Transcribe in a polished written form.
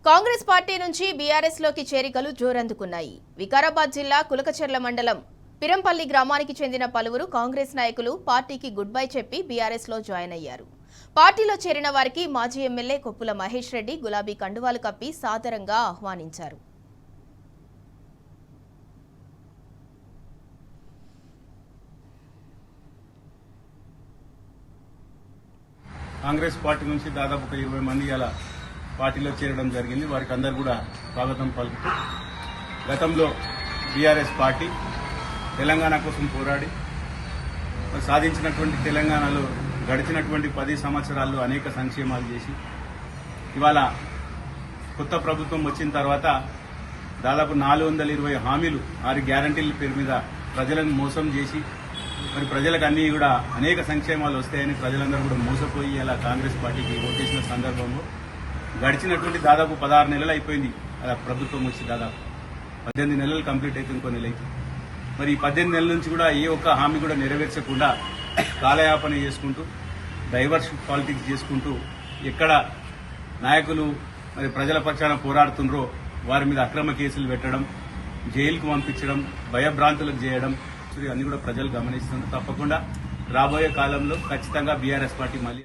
Congress party నుంచి BRS లోకి చేరికలు జోరందుకున్నాయి. వికారాబాద్ జిల్లా కులకచెర్ల మండలం పిరంపల్లి గ్రామానికి చెందిన పలువురు కాంగ్రెస్ నాయకులు పార్టీకి గుడ్ బై చెప్పి బీఆర్ఎస్ లో జాయిన్ అయ్యారు. పార్టీలో చేరిన వారికి మాజీ ఎమ్మెల్యే కొప్పుల మహేష్ రెడ్డి గులాబీ కండువాలు కప్పి సాదరంగా ఆహ్వానించారు. కాంగ్రెస్ పార్టీ నుంచి దాదాపు 20 మంది అలా పార్టీలో చేరడం జరిగింది. వారికి అందరూ కూడా స్వాగతం పలుకుతూ గతంలో బీఆర్ఎస్ పార్టీ తెలంగాణ కోసం పోరాడి సాధించినటువంటి తెలంగాణలో గడిచినటువంటి 10 సంవత్సరాల్లో అనేక సంక్షేమాలు చేసి ఇవాళ కొత్త ప్రభుత్వం వచ్చిన తర్వాత దాదాపు 420 హామీలు 6 గ్యారంటీల పేరు మీద ప్రజలను మోసం చేసి మరి ప్రజలకు అన్ని కూడా అనేక సంక్షేమాలు వస్తాయని ప్రజలందరూ కూడా మోసపోయి అలా కాంగ్రెస్ పార్టీకి ఓటేసిన సందర్భంలో గడిచినటువంటి దాదాపు 16 నెలలు అయిపోయింది. అలా ప్రభుత్వం వచ్చి దాదాపు 18 నెలలు కంప్లీట్ అయితే ఇంకో నెల అయితే మరి ఈ 18 నెలల నుంచి కూడా ఏ ఒక్క హామీ కూడా నెరవేర్చకుండా కాలయాపన చేసుకుంటూ డైవర్స్ పాలిటిక్స్ చేసుకుంటూ ఎక్కడ నాయకులు మరి ప్రజల పక్షాన పోరాడుతుండ్రో వారి మీద అక్రమ కేసులు పెట్టడం, జైలుకు పంపించడం, భయభ్రాంతులకు చేయడం అన్ని కూడా ప్రజలు గమనిస్తున్నారు. తప్పకుండా రాబోయే కాలంలో ఖచ్చితంగా బీఆర్ఎస్ పార్టీ మళ్ళీ